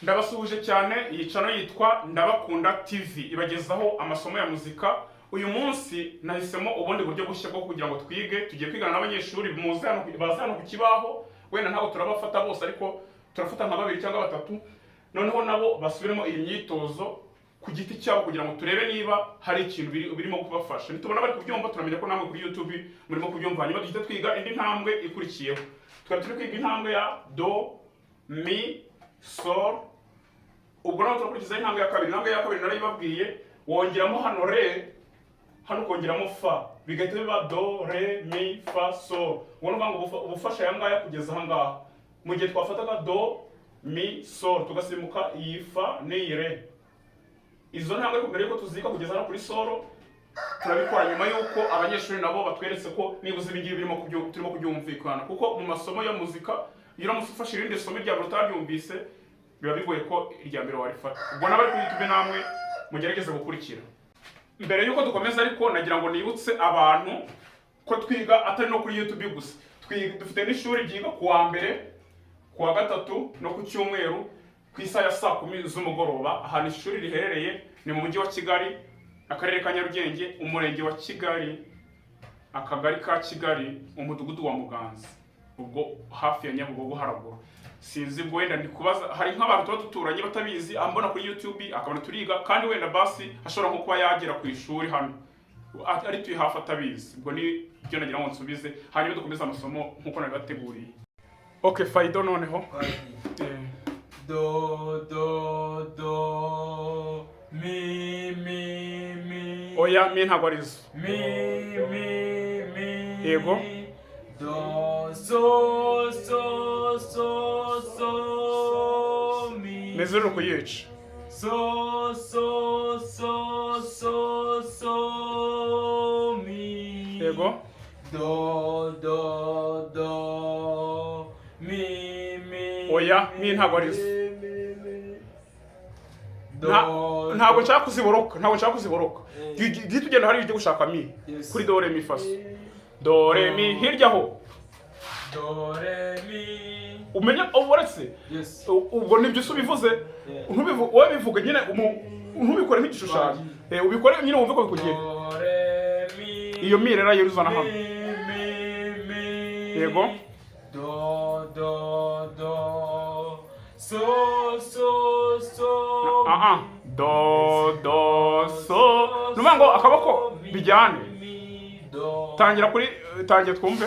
Ndabasuhuje cyane. Iyi channel yitwa Ndabakunda TV ibagezaho amasomo ya muzika. Uyu munsi nahisemo ubundi buryo bushya bwo kugira ngo twige. Tugiye kwigana n'abanyeshuri muze hano baza hano ku kibaho. Wenda ntabwo turabafata bose ariko turafata nka babiri cyangwa batatu. Noneho nabo basubiremo iyi myitozo ku giti cyabo kugira ngo turebe niba hari ikintu birimo kubafasha. Nitubona bari kubyumva turamenya ko namwe kuri YouTube murimo kubyumva. Hanyuma duhita twiga indi ntambwe ikurikiyeho. Twari turi kwiga intambwe ya do, mi, sol. Ubwo naho turakurikiza intambwe ya kabiri. Intambwe ya kabiri narayibabwiye, wongeramo hano re, hano kongeramo fa, bigahita biba do, re, mi, fa, sol. Ubona ngo ubufasha yangaya kugeza aha ngaha. Mu gihe twafataga do, mi, sol, tugasimbuka iyi fa n'iyi re. Izo ntambwe mbere yuko tuzika kugeza hano kuri solo, turabikora nyuma yuko abanyeshuri nabo batweretse ko nibuze ibingibi turimo kubyumvikana. Kuko mu masomo ya muzika iyo uramutse ufashe irindi somo rya utaryumvise biba bigoye ko irya mbere warifata. Ubwo nabari kuri YouTube namwe mugerageze gukurikira. Mbere yuko dukomeza ariko nagira ngo nibutse abantu ko twiga atari no kuri YouTube gusa. Dufite n'ishuri ryiga ku wa mbere, ku wa gatatu no ku cyumweru ku isaha ya saa 10 z'umugoroba. Ahantu ishuri riherereye ni mu mujyi wa Kigali, akarere ka Nyarugenge, umurenge wa Kigali, akagari ka Kigali, umudugudu wa Muganza. Ubwo hafi ya Nyabugogo haraguru. Sinzi bwo wenda ndikubaza hari nk'abantu tuba duturanye batabizi ambona kuri YouTube akabona turiga kandi wenda basi ashobora nko kuba yagera ku ishuri hano ari tuyi hafi atabizi. Ubwo ni byo nagira ngo nsubize hanyuma dukomeza amasomo nkuko nabibateguriye. Okay, Faido noneho. Do mi oya mi ntabwo arizo. mi Yego. do so mi Nezero kuyica. so mi. Yego. Do mi Oya mi ntabwo arizo. Ntabwo nshaka kuziboroka. Gihita ugenda hari ibyo gushaka mi kuri do re mi fa. Do re mi hirya ho. Do re mi. Umenya uboretse. Yes. Ubwo nibyo ubivuze. Wowe bivuga nyine ntubikore nk'igishushanyo. Ubikore nyine wumve ko bikugiye. Do re mi. Iyo mi rero yeruzana hano. Yego. Do so do so numango akaboko bijyane. Tangira twumve.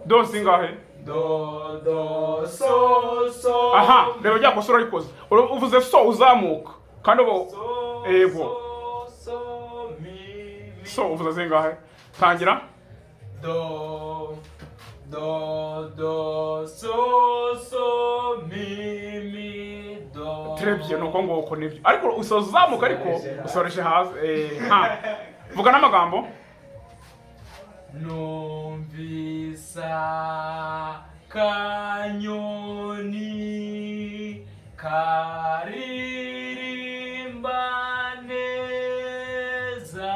Do singahe? Do so. Aha, rero jya kosora rikoze. Uvuze so uzamuka kandi ubo yego. So uvuze zingahe? Tangira. Do so mi do. Trebye nuko ngoko nibyo. Ariko usozamuka ariko usoreshe hasi. Ha. Vuga n'amagambo. Numvisa kanyoni karirimba neza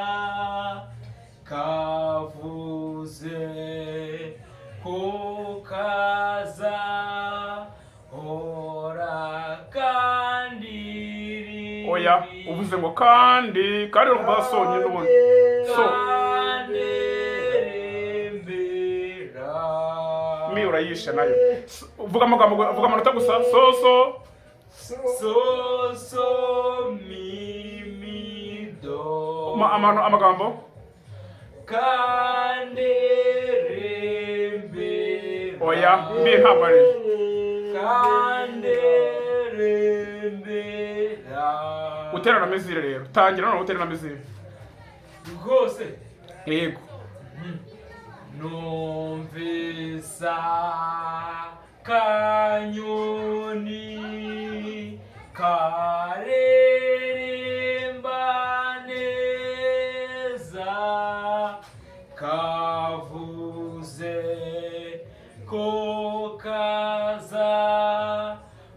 kavuze ko kaza hora kandi. Oya uvuze ngo kandi rukuva sonye n'ubundi. So mi urayisha nayo. Vuga amagambo, vuga amanota gusa. So mi do. Amagambo. Kanderembe. Oya mi ntabwo ari. Kanderembe. Uterana mezire rero. Tangira no uterana mezire. Rwose. Yego. Numvisa kanyoni karemba neza kavuze ko kaza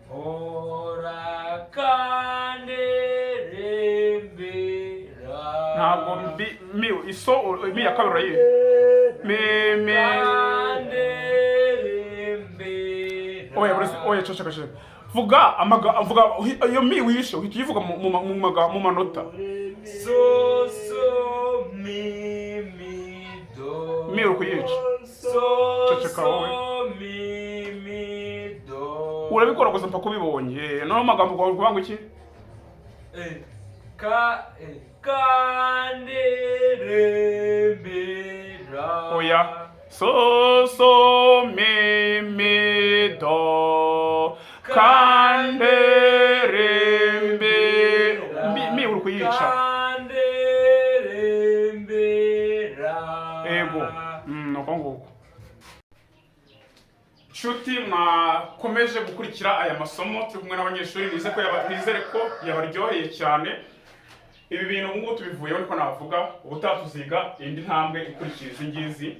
hora kanderembera. Ntabwo mi iso mi ya kabiri urayihe. Me oya ceceka ceceka vuga vuga iyo mi wishe uhita uyivuga mu manota. So so mi mi do. Mi uri kuyica. So Ceceka wowe. so mi mi do. Urabikora gusa mpaka ubibonye. Noneho amagambo kwawe kuvuga ngo iki? Kanderembera. Oya. So so mi mi do. Kanderembe. Mi uri kuyica. Kanderembera. Ego. Nuko nguko. Nshuti mwakomeje gukurikira aya masomo turi kumwe n'abanyeshuri nizere ko yabaryoheye cyane. Ibi bintu ngubu tubivuyeho niko navuga ubutaha tuziga indi ntambwe ikurikira izi ngizi.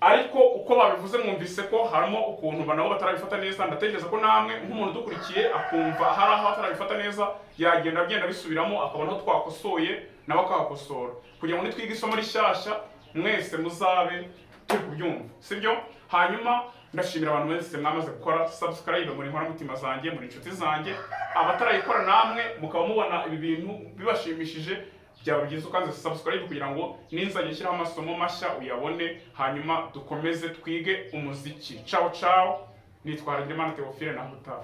Ariko uko babivuze mwumvise ko harimo ukuntu banabo batarabifata neza. Ndatekereza ko namwe nk'umuntu dukurikiye akumva hari aho atarabifata neza agenda bisubiramo akabona aho twakosoye nawe akahakosora kugira ngo nitwiga isomo rishyashya mwese muzabe turi kubyumva, sibyo? Hanyuma ndashimira abantu mwese mwamaze gukora subscribe muri nkoramutima zanjye, muri inshuti zanjye. Abatarayikora namwe mukaba mubona ibi bintu bibashimishije, byaba byiza ukanze subscribe kugira ngo ninzajye nshyiraho amasomo mashya uyabone, hanyuma dukomeze twige umuziki. Ciao ciao, nitwa Harerimana Theophile na Hutaha.